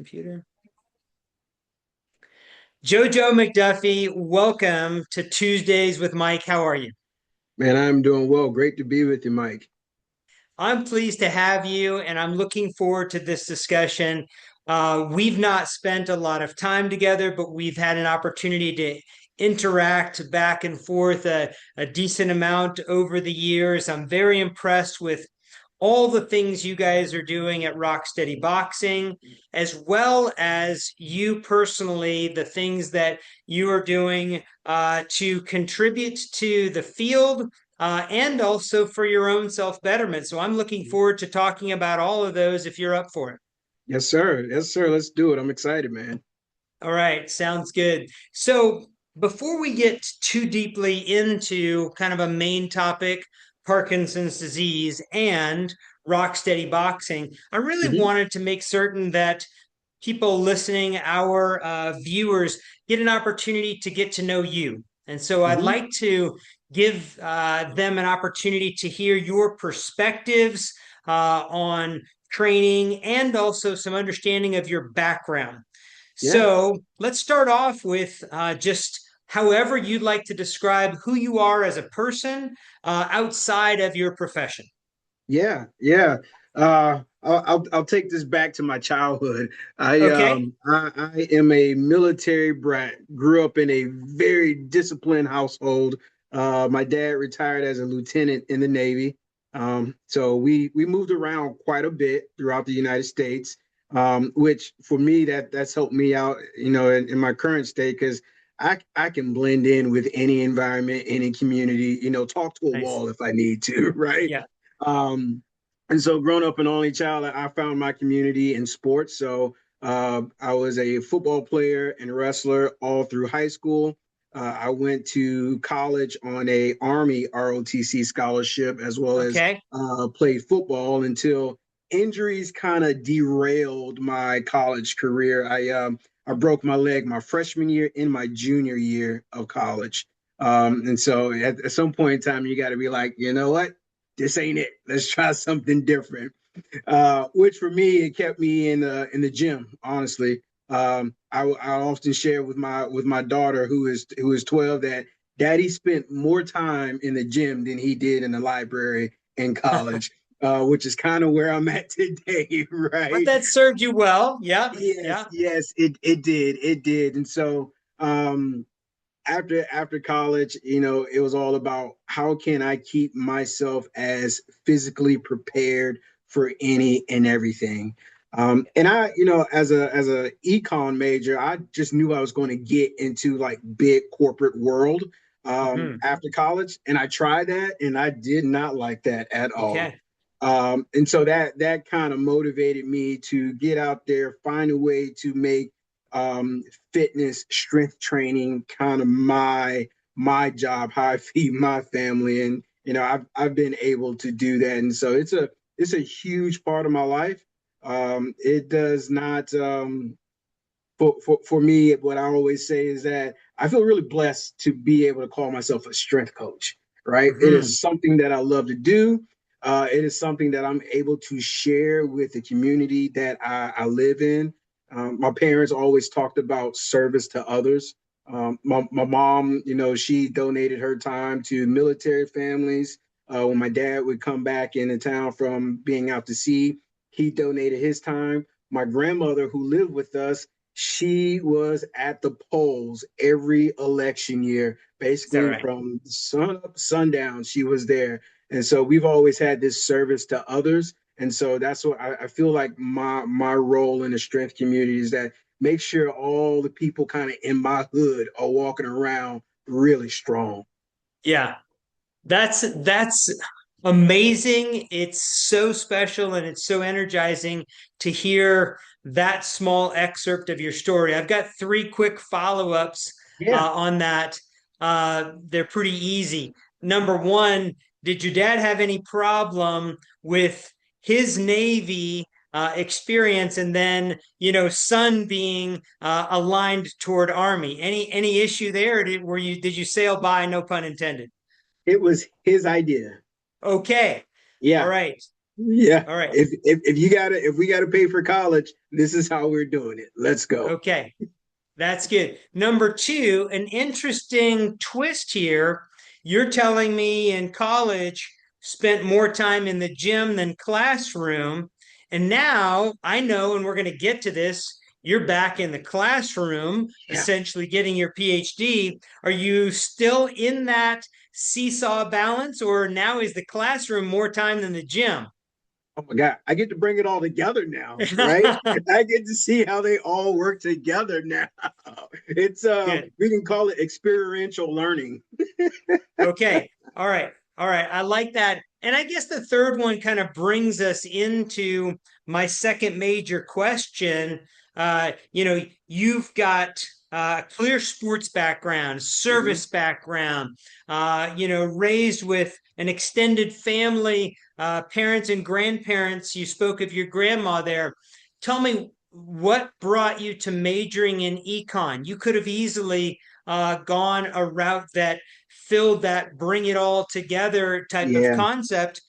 Computer. Jojo McDuffie, welcome to Tuesdays with Mike. How are you? Man, I'm doing well. Great to be with you, Mike. I'm pleased to have you, and I'm looking forward to this discussion. We've not spent a lot of time together, but we've had an opportunity to interact back and forth a decent amount over the years. I'm very impressed with all the things you guys are doing at Rocksteady Boxing, as well as you personally, the things that you are doing to contribute to the field and also for your own self betterment. So I'm looking forward to talking about all of those if you're up for it. Yes, sir. Yes, sir. Let's do it. I'm excited, man. All right, sounds good. So before we get too deeply into kind of a main topic, Parkinson's disease and Rocksteady Boxing, I really Hmm. wanted to make certain that people listening, our viewers, get an opportunity to get to know you. And so I'd Hmm. like to give them an opportunity to hear your perspectives on training and also some understanding of your background. Yeah. So let's start off with just however you'd like to describe who you are as a person outside of your profession. Yeah. Yeah. I'll take this back to my childhood. Okay. I am a military brat. Grew up in a very disciplined household. My dad retired as a lieutenant in the Navy. So we moved around quite a bit throughout the United States. Which for me that's helped me out, in my current state because I can blend in with any environment, any community, talk to a Nice. wall if I need to, right? Yeah. Um, and so, growing up an only child, I found my community in sports. So, I was a football player and wrestler all through high school. I went to college on a Army ROTC scholarship, as well as Okay. played football until injuries kind of derailed my college career. I broke my leg my freshman year in my junior year of college. And so, at some point in time, you got to be like, you know what? This ain't it. Let's try something different. Which for me, it kept me in the gym. Honestly, I often share with my daughter who is 12 that Daddy spent more time in the gym than he did in the library in college. Which is kind of where I'm at today, But right? that served you well. Yeah. Yes, Yeah. yes, it did, and so after college, it was all about how can I keep myself as physically prepared for any and everything. And as a econ major, I just knew I was going to get into like big corporate world Hmm. after college, and I tried that, and I did not like that at all. Okay. And so that kind of motivated me to get out there, find a way to make um, fitness, strength training kind of my job, how I feed my family, and I've been able to do that, and so it's a huge part of my life. It does not for me. What I always say is that I feel really blessed to be able to call myself a strength coach. Right, it Hmm. is something that I love to do. It is something that I'm able to share with the community that I live in. My parents always talked about service to others. My mom, she donated her time to military families. When my dad would come back into town from being out to sea, he donated his time. My grandmother, who lived with us, she was at the polls every election year, Is that basically right? from sun up, sundown. She was there. And so we've always had this service to others. And so that's what I feel like my role in the strength community is that make sure all the people kind of in my hood are walking around really strong. Yeah. That's amazing. It's so special and it's so energizing to hear that small excerpt of your story. I've got three quick follow-ups Yeah. on that. They're pretty easy. Number one, did your dad have any problem with his Navy experience and then, son being aligned toward Army? Any issue there? Did you sail by, no pun intended? It was his idea. Okay. All Yeah. right. Yeah. All right. If we gotta pay for college, this is how we're doing it. Let's go. Okay. That's good. Number two, an interesting twist here. You're telling me in college spent more time in the gym than classroom. And now I know, and we're going to get to this, you're back in the classroom, Yeah. essentially getting your PhD. Are you still in that seesaw balance, or now is the classroom more time than the gym? Oh my God, I get to bring it all together now, right? I get to see how they all work together now. It's Good. we can call it experiential learning. Okay. All right. All right. I like that. And I guess the third one kind of brings us into my second major question. You've got a clear sports background, Mhm. service background, raised with an extended family, parents and grandparents. You spoke of your grandma there. Tell me what brought you to majoring in econ? You could have easily gone a route that filled that bring it all together type of Yeah. concept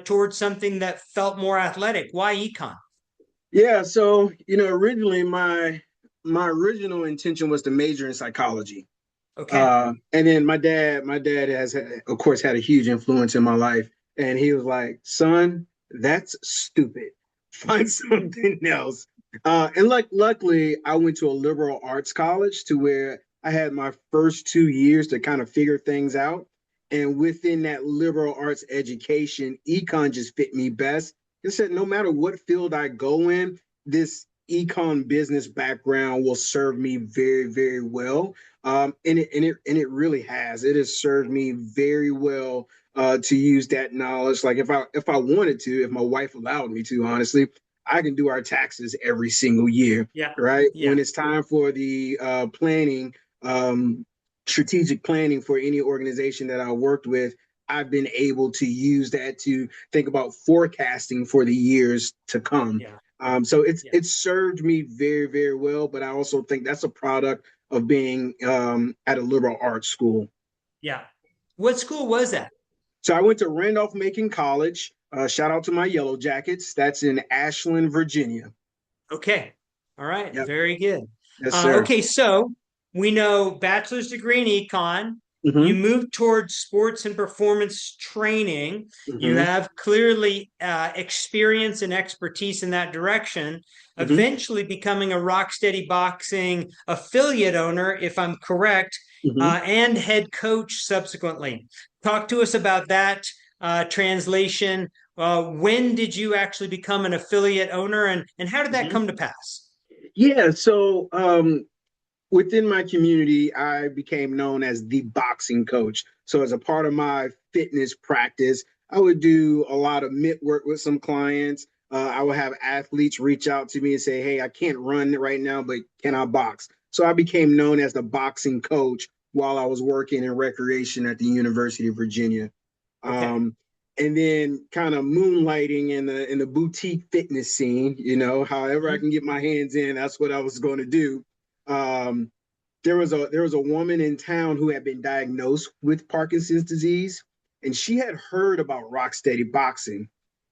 towards something that felt more athletic. Why econ? Yeah, so originally my original intention was to major in psychology. Okay. And then my dad has of course had a huge influence in my life, and he was like, "Son, that's stupid. Find something else." And luckily, I went to a liberal arts college to where I had my first 2 years to kind of figure things out. And within that liberal arts education, econ just fit me best. It said no matter what field I go in, this econ business background will serve me very, very well. And it really has. It has served me very well to use that knowledge. Like if I wanted to, if my wife allowed me to, honestly, I can do our taxes every single year, Yeah. right? Yeah. When it's time for the planning, um, strategic planning for any organization that I worked with, I've been able to use that to think about forecasting for the years to come. Yeah. So it's Yeah. it's served me very, very well. But I also think that's a product of being at a liberal arts school. Yeah. What school was that? So I went to Randolph-Macon College. Shout out to my Yellow Jackets. That's in Ashland, Virginia. Okay. All right. Yep. Very good. Yes, sir. Okay. So we know bachelor's degree in econ. You Mm-hmm. move towards sports and performance training. You Mm-hmm. have clearly experience and expertise in that direction, Mm-hmm. eventually becoming a Rocksteady Boxing affiliate owner, if I'm correct, Mm-hmm. and head coach subsequently. Talk to us about that translation. When did you actually become an affiliate owner, and how did that Mm-hmm. come to pass? Yeah. So within my community, I became known as the boxing coach. So as a part of my fitness practice, I would do a lot of mitt work with some clients. I would have athletes reach out to me and say, "Hey, I can't run right now, but can I box?" So I became known as the boxing coach while I was working in recreation at the University of Virginia. Okay. Um, and then kind of moonlighting in the boutique fitness scene, however I Mhm. can get my hands in, that's what I was going to do. Um, there was a woman in town who had been diagnosed with Parkinson's disease, and she had heard about Rocksteady Boxing,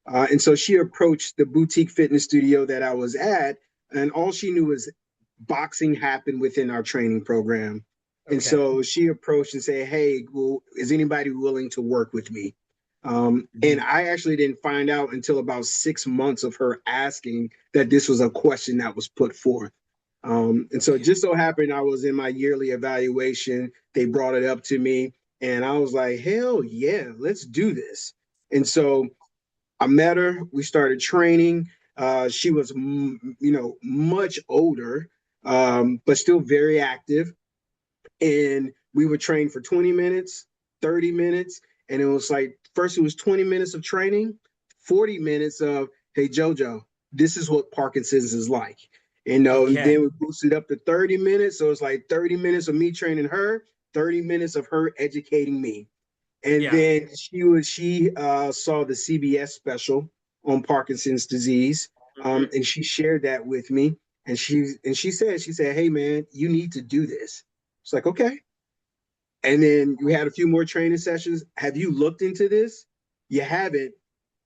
and so she approached the boutique fitness studio that I was at, and all she knew was boxing happened within our training program, and Okay. so she approached and said, "Hey, well, is anybody willing to work with me?" And Mhm. I actually didn't find out until about 6 months of her asking that this was a question that was put forth. And so it Okay. just so happened I was in my yearly evaluation. They brought it up to me, and I was like, hell yeah, let's do this. And so I met her. We started training. She was, much older, but still very active. And we would train for 20 minutes, 30 minutes. And it was like, first it was 20 minutes of training, 40 minutes of, hey, JoJo, this is what Parkinson's is like. And Okay. then we boosted up to 30 minutes. So it's like 30 minutes of me training her, 30 minutes of her educating me. And Yeah. then she saw the CBS special on Parkinson's disease, Mhm. and she shared that with me. And she said, "Hey man, you need to do this." It's like, okay. And then we had a few more training sessions. Have you looked into this? You haven't.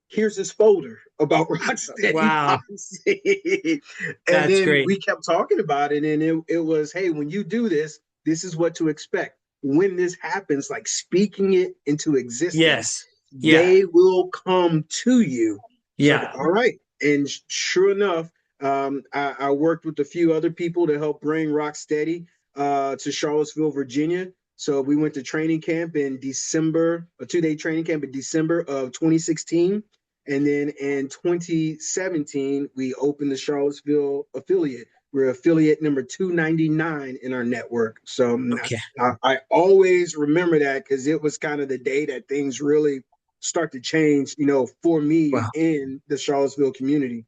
here's this folder about Rocksteady Wow, Boxing. And that's then great. we kept talking about it. And it was, hey, when you do this, this is what to expect. When this happens, like speaking it into existence, Yes. Yeah. they will come to you. It's like, Yeah. all right. And sure enough, I worked with a few other people to help bring Rocksteady to Charlottesville, Virginia. So we went to training camp in December, a 2-day training camp in December of 2016. And then in 2017, we opened the Charlottesville affiliate. We're affiliate number 299 in our network. So Okay. I always remember that because it was kind of the day that things really start to change, for me Wow. in the Charlottesville community.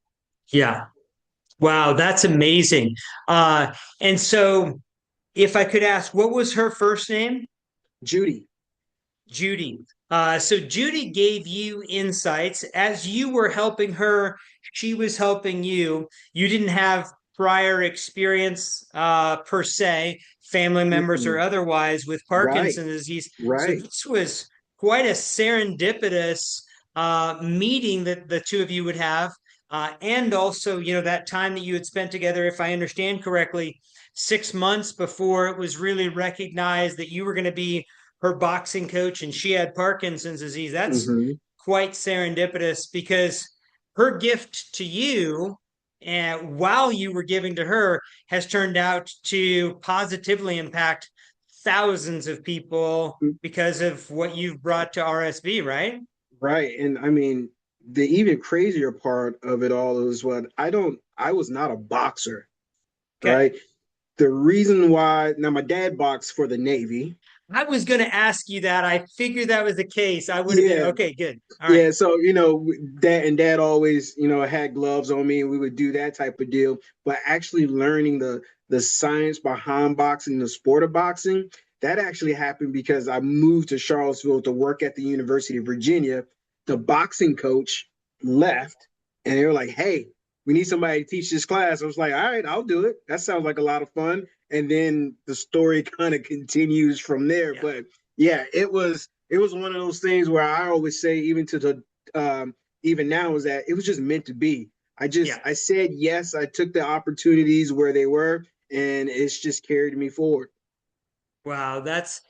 Yeah. Wow, that's amazing. And so if I could ask, what was her first name? Judy. Judy. So Judy gave you insights as you were helping her, she was helping you. You didn't have prior experience per se, family members or Mm-mm. otherwise, with Right, Parkinson's disease. So right. this was quite a serendipitous meeting that the two of you would have. And also, that time that you had spent together, if I understand correctly, 6 months before it was really recognized that you were going to be her boxing coach and she had Parkinson's disease. That's Mm-hmm. quite serendipitous because her gift to you and while you were giving to her has turned out to positively impact thousands of people because of what you've brought to RSB, right? Right. And I mean, the even crazier part of it all is what I was not a boxer, Okay. right? The reason why, now my dad boxed for the Navy. I was going to ask you that. I figured that was the case. I would have been Yeah. okay, good. All right. Yeah. So, dad always, had gloves on me and we would do that type of deal. But actually learning the science behind boxing, the sport of boxing, that actually happened because I moved to Charlottesville to work at the University of Virginia. The boxing coach left and they were like, hey, we need somebody to teach this class. I was like, all right, I'll do it. That sounds like a lot of fun. And then the story kind of continues from there. Yeah. But yeah, it was one of those things where I always say, even to the even now, is that it was just meant to be. Yeah. I said yes. I took the opportunities where they were, and it's just carried me forward. Wow, that's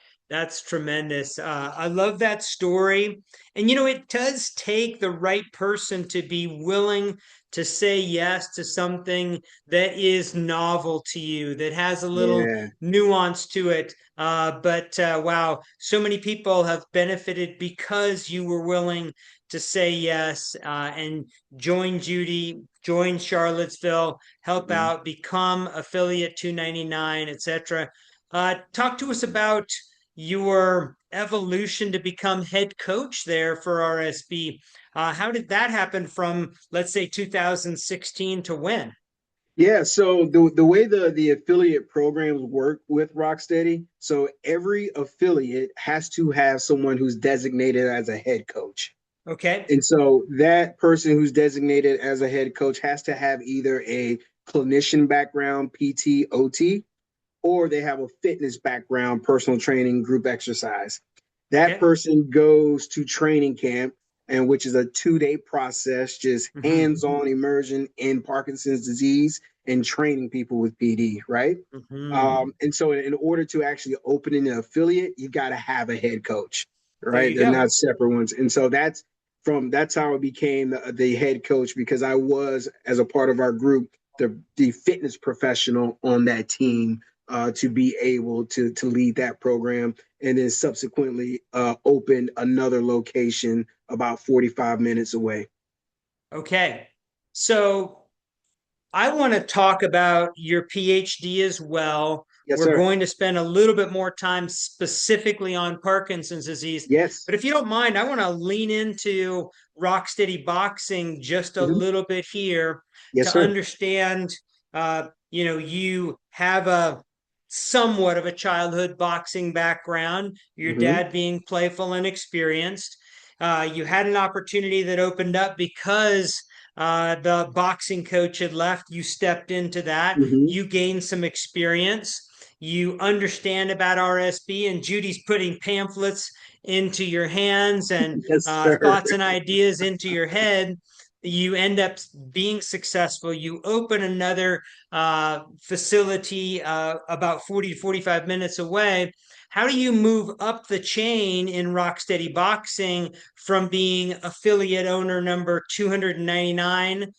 tremendous. I love that story. And it does take the right person to be willing to say yes to something that is novel to you, that has a little Yeah. nuance to it. But wow, so many people have benefited because you were willing to say yes and join Judy, join Charlottesville, help Mhm. out, become affiliate 299, etc. Talk to us about your evolution to become head coach there for RSB. How did that happen from, let's say, 2016 to when? Yeah, so the way the affiliate programs work with Rocksteady, so every affiliate has to have someone who's designated as a head coach. Okay. And so that person who's designated as a head coach has to have either a clinician background, PT, OT, or they have a fitness background, personal training, group exercise. That Okay. person goes to training camp, and which is a 2-day process, just Hmm. hands-on immersion in Parkinson's disease and training people with PD, right? Hmm. And so, in order to actually open an affiliate, you got to have a head coach, There right? you They're go. not separate ones. And so that's how I became the head coach, because I was, as a part of our group, the fitness professional on that team, to be able to lead that program, and then subsequently opened another location about 45 minutes away. Okay. So I want to talk about your PhD as well. Yes, We're sir. going to spend a little bit more time specifically on Parkinson's disease. Yes. But if you don't mind, I want to lean into Rocksteady Boxing just a Mhm. little bit here Yes, to sir. understand. You have a somewhat of a childhood boxing background, your Hmm. dad being playful and experienced. You had an opportunity that opened up because The boxing coach had left. You stepped into that. Hmm. You gained some experience. You understand about RSB, and Judy's putting pamphlets into your hands and Yes, sir. thoughts and ideas into your head. You end up being successful. You open another facility about 40 to 45 minutes away. How do you move up the chain in Rocksteady Boxing from being affiliate owner number 299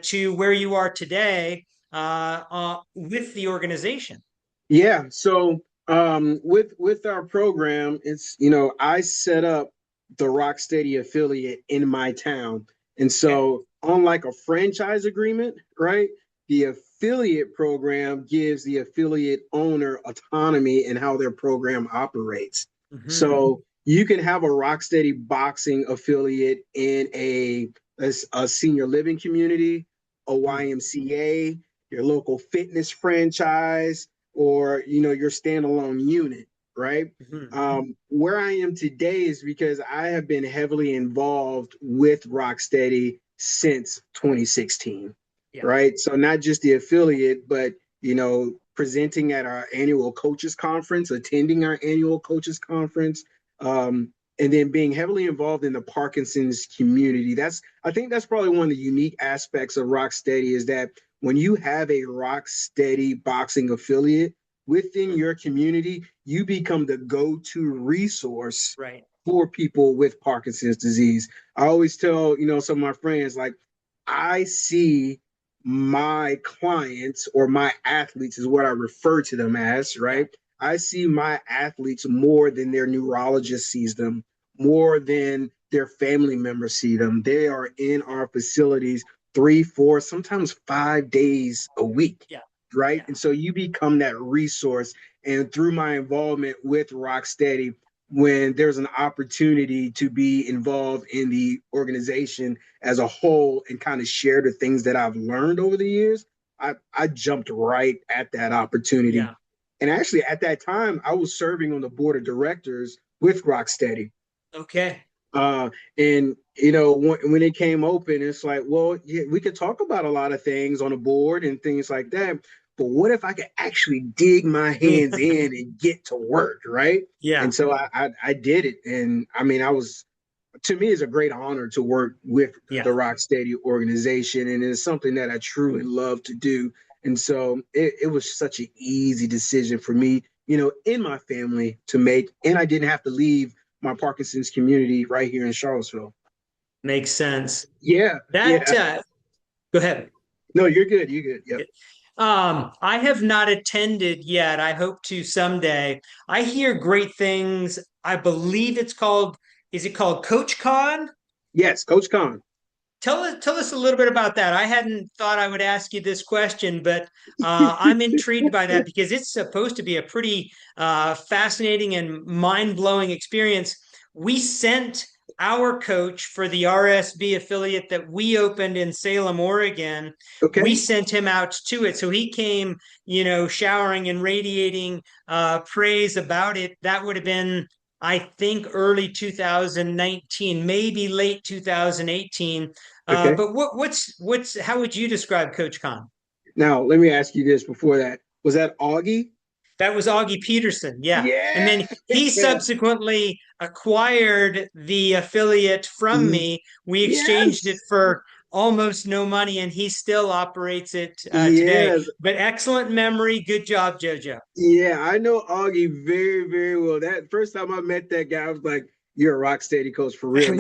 to where you are today with the organization? Yeah. So with our program, it's I set up the Rocksteady affiliate in my town. And Okay. so unlike a franchise agreement, right? The affiliate program gives the affiliate owner autonomy in how their program operates. Mm-hmm. So you can have a Rocksteady boxing affiliate in a senior living community, a YMCA, your local fitness franchise, or your standalone unit, right? Mm-hmm. Where I am today is because I have been heavily involved with Rocksteady since 2016, Yeah. right? So not just the affiliate, but presenting at our annual coaches conference, attending our annual coaches conference, and then being heavily involved in the Parkinson's community. I think that's probably one of the unique aspects of Rocksteady is that when you have a Rocksteady boxing affiliate within your community, you become the go-to resource Right. for people with Parkinson's disease. I always tell, some of my friends, like, I see my clients or my athletes is what I refer to them as, Yeah. right? I see my athletes more than their neurologist sees them, more than their family members see them. They are in our facilities 3, 4, sometimes 5 days a week, Yeah. right? Yeah. And so you become that resource. And through my involvement with Rocksteady, when there's an opportunity to be involved in the organization as a whole and kind of share the things that I've learned over the years, I jumped right at that opportunity. Yeah. And actually, at that time, I was serving on the board of directors with Rocksteady. Okay. Uh, and when it came open, it's like, well, yeah, we could talk about a lot of things on the board and things like that. But what if I could actually dig my hands in and get to work, right? Yeah. And so I did it, and I mean, I was to me, it's a great honor to work with Yeah. the Rocksteady organization, and it's something that I truly love to do. And so it was such an easy decision for me, in my family to make, and I didn't have to leave my Parkinson's community right here in Charlottesville. Makes sense. Yeah, That yeah. Go ahead. No, you're good. You're good. Yep. I have not attended yet. I hope to someday. I hear great things. I believe is it called Coach Con? Yes, Coach Khan. Tell us a little bit about that. I hadn't thought I would ask you this question, but I'm intrigued by that because it's supposed to be a pretty fascinating and mind-blowing experience. We sent our coach for the RSB affiliate that we opened in Salem, Oregon. We Okay. sent him out to it. So he came, showering and radiating praise about it. That would have been, I think, early 2019, maybe late 2018. Okay. But what's how would you describe Coach Khan? Now, let me ask you this before that. Was that Augie? That was Augie Peterson, yeah. And Yeah. then he subsequently acquired the affiliate from me. We exchanged it Yes. for almost no money, and he still operates it today. Yes. But excellent memory. Good job, JoJo. Yeah, I know Augie very, very well. That first time I met that guy, I was like, "You're a rock steady coach for real.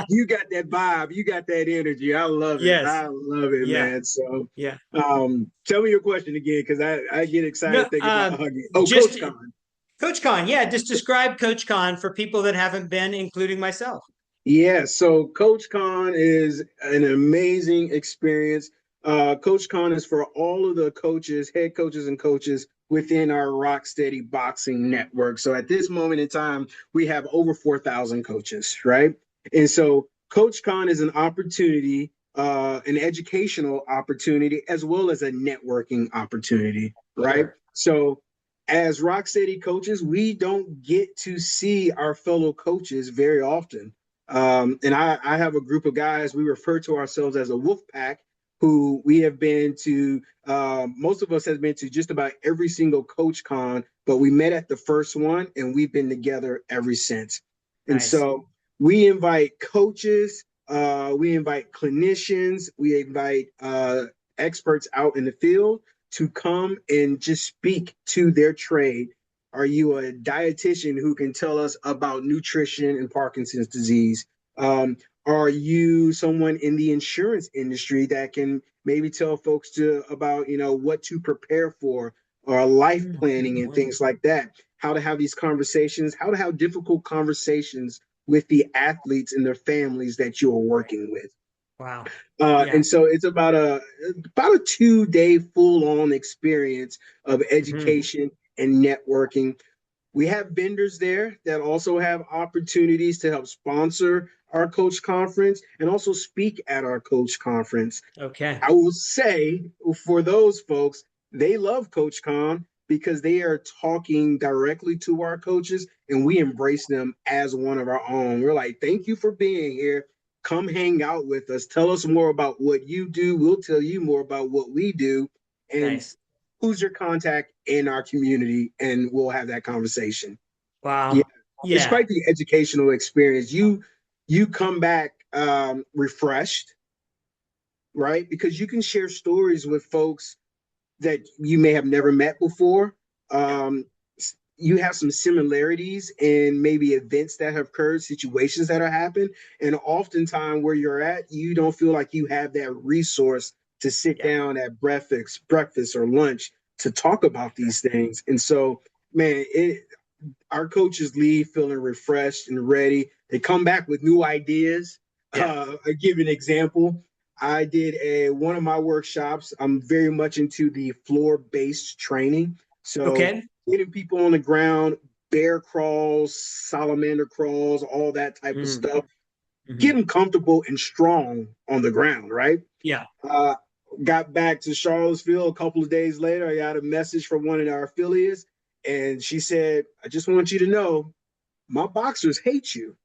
You got that vibe. You got that energy. I love it. Yes. I love it, Yeah. man." So, Yeah. tell me your question again, because I get No, excited thinking about Augie. Oh, just Coach Khan. Coach Khan. Yeah, just describe Coach Khan for people that haven't been, including myself. Yeah, so Coach Khan is an amazing experience. Coach Khan is for all of the coaches, head coaches, and coaches within our Rocksteady Boxing Network. So at this moment in time, we have over 4,000 coaches, right? And so Coach Khan is an opportunity, an educational opportunity, as well as a networking opportunity, right? Sure. So as Rocksteady coaches, we don't get to see our fellow coaches very often. And I have a group of guys, we refer to ourselves as a wolf pack, who we have been to, most of us have been to just about every single coach con, but we met at the first one and we've been together ever since. And Nice. so we invite coaches, we invite clinicians, we invite experts out in the field to come and just speak to their trade. Are you a dietitian who can tell us about nutrition and Parkinson's disease? Um, are you someone in the insurance industry that can maybe tell folks to about what to prepare for, or life Mm, good planning and point. things like that? How to have these conversations, how to have difficult conversations with the athletes and their families that you are Right. working with. Wow. And Yeah. so it's about a 2 day full on experience of Hmm. education and networking. We have vendors there that also have opportunities to help sponsor our coach conference and also speak at our coach conference. Okay. I will say for those folks, they love Coach Con because they are talking directly to our coaches and we embrace them as one of our own. We're like, thank you for being here. Come hang out with us. Tell us more about what you do. We'll tell you more about what we do. And Nice. who's your contact in our community? And we'll have that conversation. Yeah, Wow. it's Yeah. quite the educational experience. You come back refreshed, right? Because you can share stories with folks that you may have never met before. Yeah. Um, you have some similarities in maybe events that have occurred, situations that have happened, and oftentimes where you're at, you don't feel like you have that resource to sit Yeah. down at breakfast or lunch to talk about these things. And so, man, our coaches leave feeling refreshed and ready. They come back with new ideas. Yeah. I give you an example. I did a one of my workshops. I'm very much into the floor-based training. So Okay. getting people on the ground, bear crawls, salamander crawls, all that type of Mm, stuff. Get hmm. them comfortable and strong on the ground, right? Yeah. Uh, got back to Charlottesville a couple of days later. I got a message from one of our affiliates, and she said, "I just want you to know, my boxers hate you."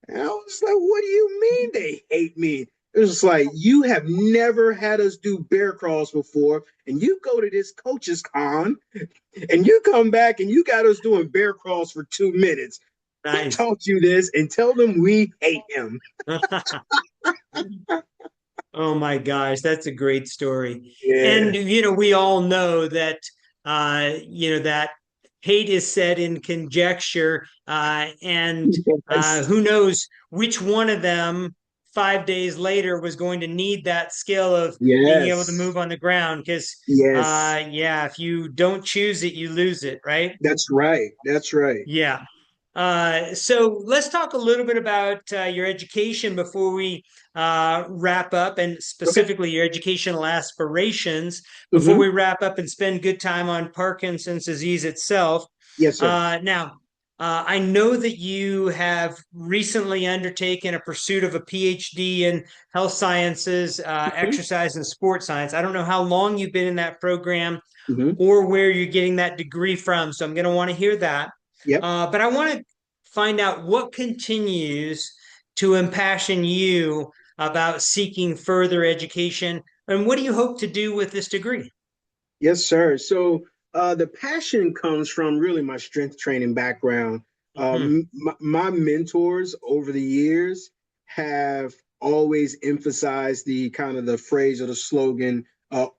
And I was like, "What do you mean they hate me?" It was like, "You have never had us do bear crawls before, and you go to this coach's con, and you come back and you got us doing bear crawls for 2 minutes. Who Nice. taught you this?" And tell them we hate him. Oh my gosh, that's a great story. And Yeah. we all know that that hate is set in conjecture, and Yes. who knows which one of them 5 days later was going to need that skill of being able to Yes. move on the ground. Because Yes. yeah, if you don't choose it, you lose it, right? That's right. That's right. Yeah. So let's talk a little bit about your education before we wrap up, and Okay. specifically your educational aspirations before Mm-hmm. we wrap up and spend good time on Parkinson's disease itself. Yes, sir. Now, I know that you have recently undertaken a pursuit of a PhD in health sciences, Mm-hmm. exercise, and sports science. I don't know how long you've been in that program Mm-hmm. or where you're getting that degree from. So I'm going to want to hear that. Yep. But I want to find out what continues to impassion you about seeking further education, and what do you hope to do with this degree? Yes, sir. So the passion comes from really my strength training background. Hmm. My mentors over the years have always emphasized the kind of the phrase or the slogan,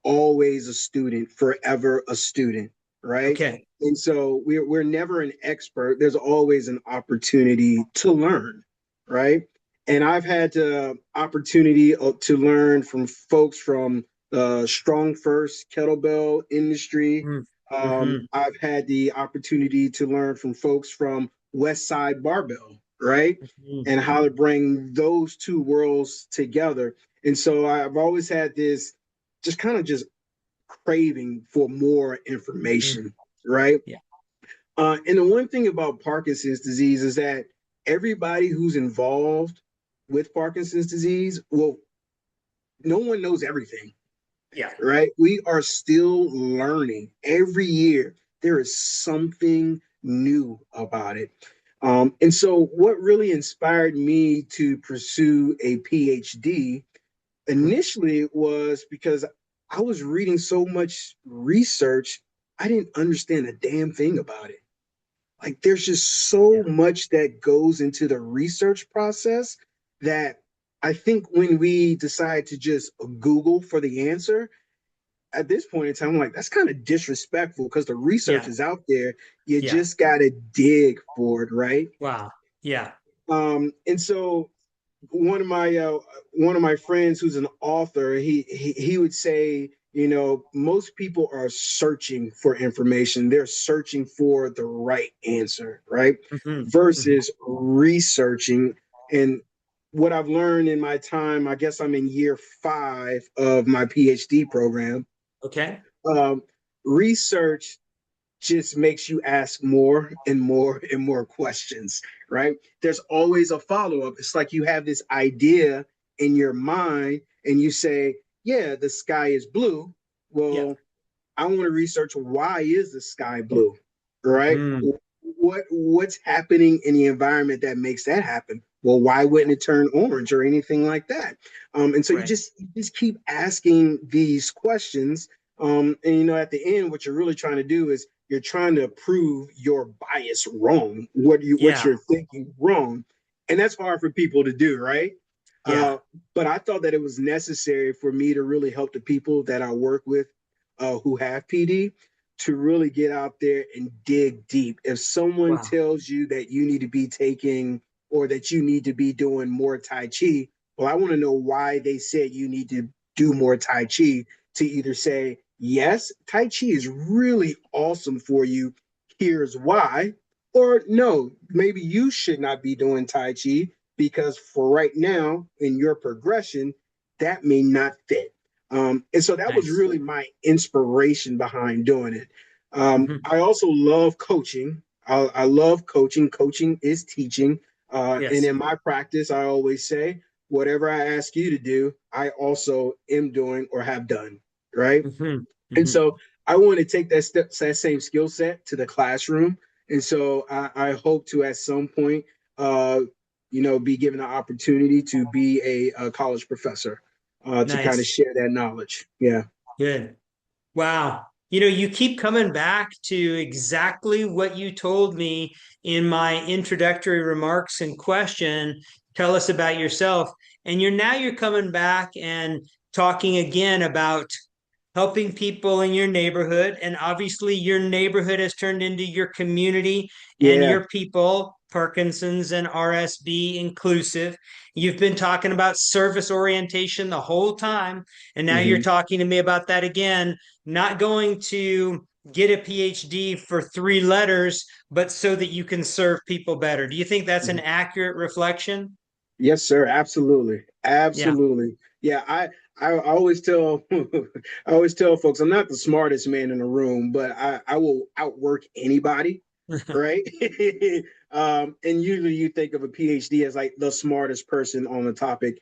always a student, forever a student, right? Okay. And so we're never an expert. There's always an opportunity to learn, right? And I've had the opportunity to learn from folks from strong first kettlebell industry. Mm-hmm. I've had the opportunity to learn from folks from West Side Barbell, right? Hmm. And how to bring those two worlds together. And so I've always had this just kind of just craving for more Hmm. information, right? Yeah. And the one thing about Parkinson's disease is that everybody who's involved with Parkinson's disease, well, no one knows everything, Yeah. right? We are still learning every year. There is something new about it. And so, what really inspired me to pursue a PhD Mhm. initially was because I was reading so much research, I didn't understand a damn thing about it. Like, there's just so Yeah. much that goes into the research process that I think when we decide to just Google for the answer, at this point in time, I'm like, that's kind of disrespectful because the research Yeah. is out there. You Yeah. just got to dig for it, right? Wow. Yeah. And so one of my friends who's an author, he would say, you know, most people are searching for information. They're searching for the right answer, right? Hmm. Hmm. Versus researching. And what I've learned in my time, I guess I'm in year 5 of my PhD program. Okay. Um, Research just makes you ask more and more and more questions, right? There's always a follow up. It's like you have this idea in your mind and you say, yeah, the sky is blue. Yeah. Well, I want to research why is the sky blue, right? Hmm. What's happening in the environment that makes that happen? Well, why Yeah. wouldn't it turn orange or anything like that? And so Right. you just keep asking these questions. And you know, at the end, what you're really trying to do is you're trying to prove your bias wrong, what Yeah. you're thinking wrong, and that's hard for people to do, right? Yeah. Uh, but I thought that it was necessary for me to really help the people that I work with who have PD to really get out there and dig deep. If someone Wow. tells you that you need to be taking or that you need to be doing more Tai Chi, well, I want to know why they said you need to do more Tai Chi to either say, yes, Tai Chi is really awesome for you. Here's why. Or no, maybe you should not be doing Tai Chi because for right now in your progression, that may not fit. And so that was Nice. really my inspiration behind doing it. Hmm. I also love coaching. I love coaching. Coaching is teaching. And Yes. in my practice, I always say, whatever I ask you to do, I also am doing or have done. Right. Hmm. And Hmm. so I want to take that same skill set to the classroom. And so I hope to at some point, uh, you know, be given an opportunity to be a college professor to kind of Nice. share that knowledge. Yeah. Good. Wow. You keep coming back to exactly what you told me in my introductory remarks and question. Tell us about yourself. And you're coming back and talking again about helping people in your neighborhood. And obviously, your neighborhood has turned into your community and Yeah. your people, Parkinson's and RSB inclusive. You've been talking about service orientation the whole time. And now you're Hmm. talking to me about that again, not going to get a PhD for 3 letters, but so that you can serve people better. Do you think that's an accurate reflection? Yes, sir. Absolutely. Yeah, Absolutely. Yeah. I always tell I always tell folks I'm not the smartest man in the room, but I will outwork anybody, right? And usually you think of a PhD as like the smartest person on the topic.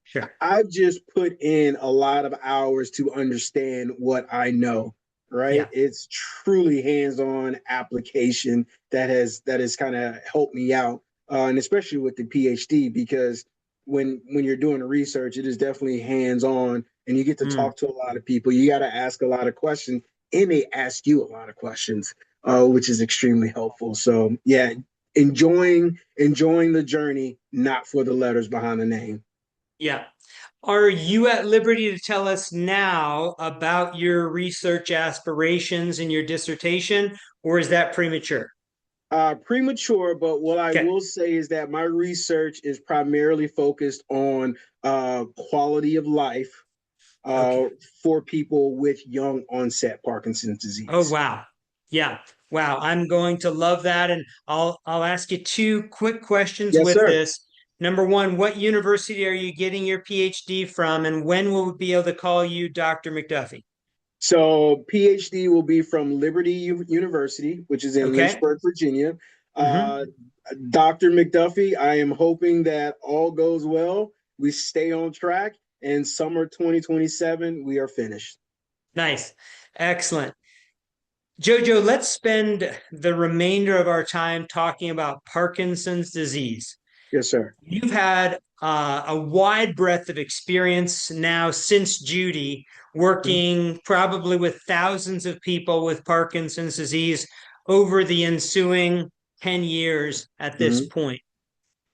sure. I've just put in a lot of hours to understand what I know, right? Yeah. It's truly hands-on application that has kind of helped me out, and especially with the PhD because when you're doing the research, it is definitely hands-on, and you get to Mm, talk to a lot of people. You got to ask a lot of questions, and they ask you a lot of questions, which is extremely helpful. So yeah, enjoying the journey, not for the letters behind the name. yeah. Are you at liberty to tell us now about your research aspirations in your dissertation, or is that premature? Premature, but what I Okay. will say is that my research is primarily focused on quality of life uh, Okay. for people with young onset Parkinson's Oh, disease. wow. Yeah. Wow. I'm going to love that. And I'll ask you 2 quick questions Yes, with sir. this. Number one, what university are you getting your PhD from, and when will we be able to call you Dr. McDuffie? So PhD will be from Liberty University, which is in Okay. Lynchburg, Virginia. Hmm. Uh, Dr. McDuffie, I am hoping that all goes well. We stay on track, and summer 2027, we are finished. Nice. Excellent. Jojo, let's spend the remainder of our time talking about Parkinson's disease. Yes, sir. You've had a wide breadth of experience now since Judy, working probably with thousands of people with Parkinson's disease over the ensuing 10 years at this Mm-hmm. point.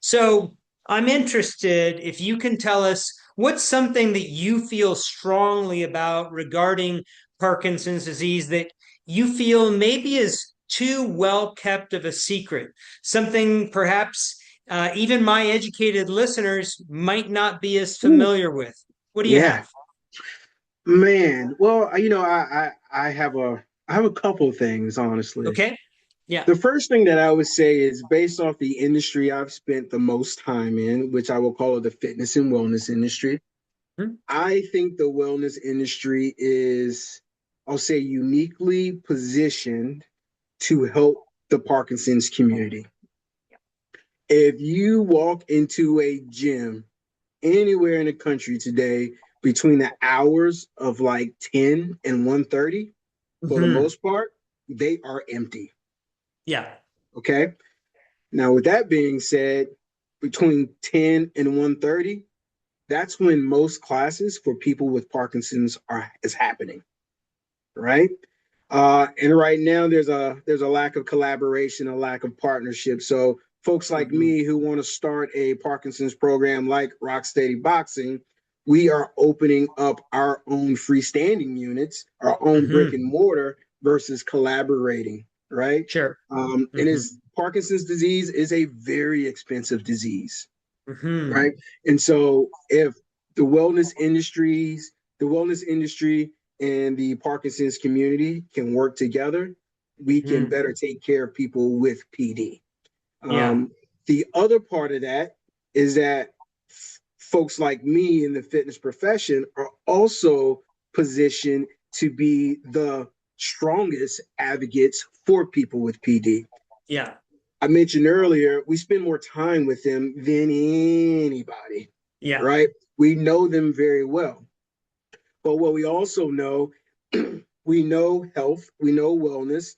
So I'm interested if you can tell us what's something that you feel strongly about regarding Parkinson's disease that you feel maybe is too well kept of a secret, something perhaps even my educated listeners might not be as Ooh, familiar with. What do you yeah, have? man. Well, I have a couple of things, honestly. Okay. Yeah. The first thing that I would say is based off the industry I've spent the most time in, which I will call it the fitness and wellness industry. Hmm. I think the wellness industry is, I'll say, uniquely positioned to help the Parkinson's community. If you walk into a gym anywhere in the country today between the hours of like 10 and 1:30, for the Hmm. most part, they are empty. Yeah. Okay. Now, with that being said, between 10 and 1:30, that's when most classes for people with Parkinson's are is happening, right? And right now there's a lack of collaboration, a lack of partnership. So folks like Hmm. me who want to start a Parkinson's program like Rock Steady Boxing, we are opening up our own freestanding units, our own brick Hmm. and mortar versus collaborating, right? Sure. And Hmm. is Parkinson's disease is a very expensive disease, Hmm. right? And so if the wellness industries, the wellness industry and the Parkinson's community can work together, we can Hmm. better take care of people with PD. Yeah. Um, the other part of that is that folks like me in the fitness profession are also positioned to be the strongest advocates for people with PD. Yeah. I mentioned earlier, we spend more time with them than anybody, Yeah. right? We know them very well. But what we also know, we know health, we know wellness,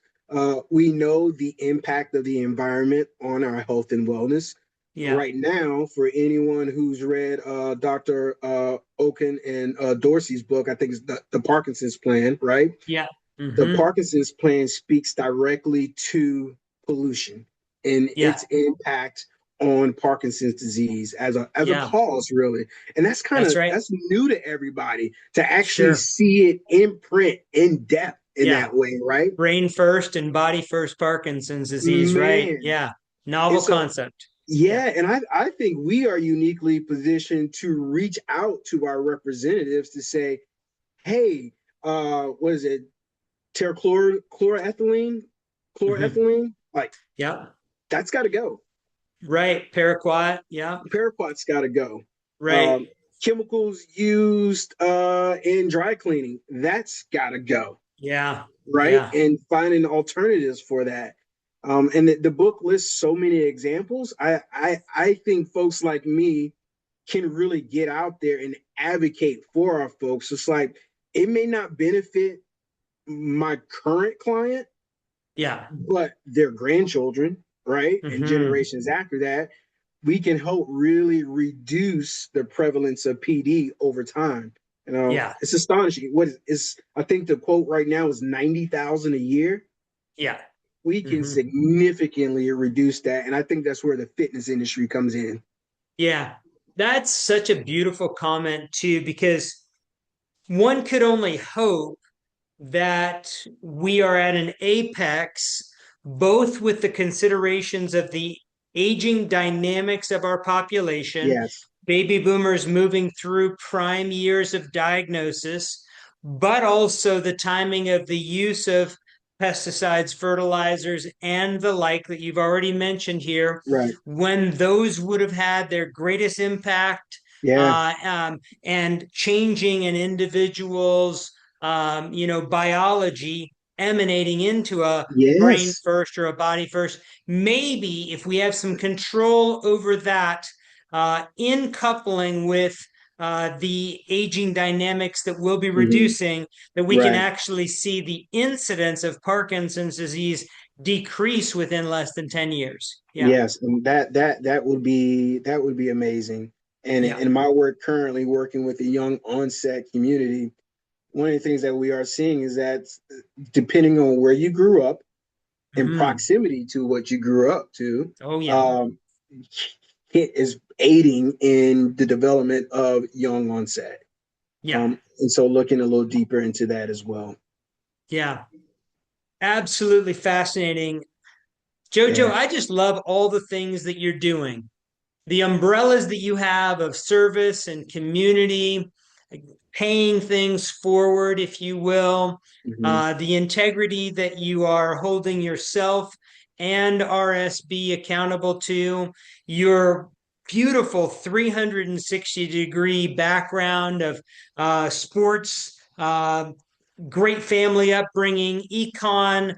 we know the impact of the environment on our health and wellness. Yeah. Right now, for anyone who's read Dr. Oken and Dorsey's book, I think it's the Parkinson's Plan, right? Yeah. The Hmm. Parkinson's plan speaks directly to pollution and Yeah. its impact on Parkinson's disease as a Yeah. cause, really. And That's right. that's new to everybody to actually Sure. see it in print, in depth, in Yeah. that way, right? Brain first and body first Parkinson's disease, right? Man. Yeah. And Novel so concept. Yeah. yeah, and I think we are uniquely positioned to reach out to our representatives to say, hey, what is it? Chloroethylene, Hmm. like Yeah. that's got to go. Right. Paraquat. Yeah. Paraquat's got to go. Right. Um, Chemicals used in dry cleaning, that's got to go, Yeah. right? Yeah. And finding alternatives for that. And the book lists so many examples. I think folks like me can really get out there and advocate for our folks. It's like it may not benefit my current client, Yeah. but their grandchildren, right? And Hmm. generations after that, we can help really reduce the prevalence of PD over time. You know, Yeah. it's astonishing. What is I think the quote right now is 90,000 a year. Yeah. We can Hmm. significantly reduce that. And I think that's where the fitness industry comes in. Yeah. That's such a beautiful comment too, because one could only hope that we are at an apex, both with the considerations of the aging dynamics of our population, Yes. baby boomers moving through prime years of diagnosis, but also the timing of the use of pesticides, fertilizers, and the like that you've already mentioned here, Right. when those would have had their greatest impact Yeah. and changing an individual's biology emanating into a brain Yes. first or a body first. Maybe if we have some control over that, in coupling with the aging dynamics that we'll be Hmm. reducing, that we can Right. actually see the incidence of Parkinson's disease decrease within less than 10 years. Yeah. Yes, and that would be amazing. And Yeah. in my work currently working with the young onset community, one of the things that we are seeing is that depending on where you grew up in Hmm. proximity to what you grew up to, Oh, yeah. um, it is aiding in the development of young onset. Yeah. And so looking a little deeper into that as well. Yeah. Absolutely fascinating. Jojo, Yeah. I just love all the things that you're doing. The umbrellas that you have of service and community, paying things forward, if you will, Hmm. the integrity that you are holding yourself and RSB accountable to, your beautiful 360-degree background of sports, great family upbringing, econ,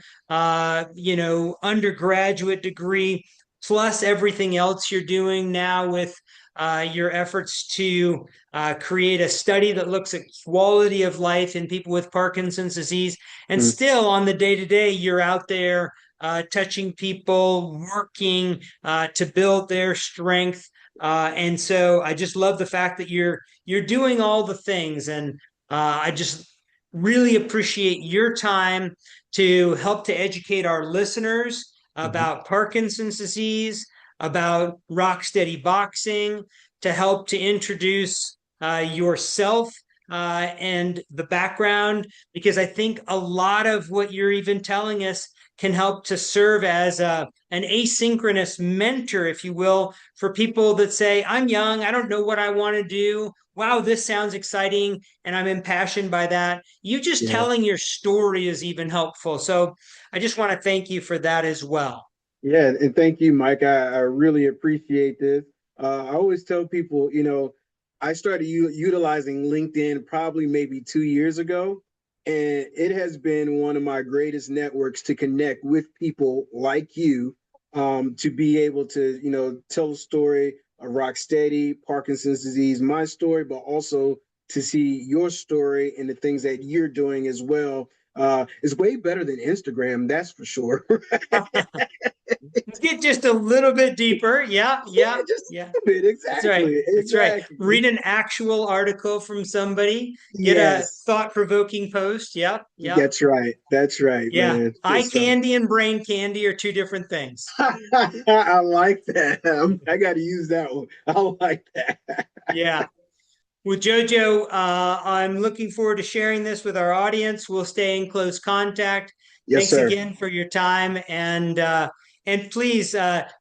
undergraduate degree, plus everything else you're doing now with your efforts to create a study that looks at quality of life in people with Parkinson's disease. And still on the day to day, you're out there touching people, working to build their strength. And so I just love the fact that you're doing all the things, and I just really appreciate your time to help to educate our listeners Hmm. about Parkinson's disease, about rock steady boxing, to help to introduce yourself and the background, because I think a lot of what you're even telling us can help to serve as an asynchronous mentor, if you will, for people that say, I'm young, I don't know what I want to do. Wow, this sounds exciting, and I'm impassioned by that. You just Yeah. telling your story is even helpful. So I just want to thank you for that as well. Yeah, and thank you, Mike. I really appreciate this. I always tell people, I started utilizing LinkedIn probably maybe 2 years ago, and it has been one of my greatest networks to connect with people like you, to be able to, tell a story of Rocksteady, Parkinson's disease, my story, but also to see your story and the things that you're doing as well. Is way better than Instagram, that's for sure. Get just a little bit deeper. Yeah, Yeah, yeah, just yeah. a little bit. That's right. Exactly. That's right. Exactly. Read an actual article from somebody, get a Yes. thought provoking post. Yep, yep. That's right. That's right, Yeah. man. Eye So candy and brain candy are two different things. I like that. I got to use that one. I like that. Yeah. Well, Jojo, I'm looking forward to sharing this with our audience. We'll stay in close contact. Yes, Thanks sir. again for your time, and please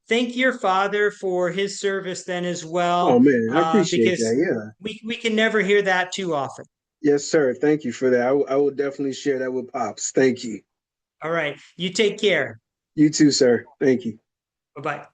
thank your father for his service then as Oh well, man, I appreciate that. because Yeah. we can never hear that too often. Yes, sir. Thank you for that. I will definitely share that with Pops. Thank you. All right, you take care. You too, sir. Thank you. Bye bye.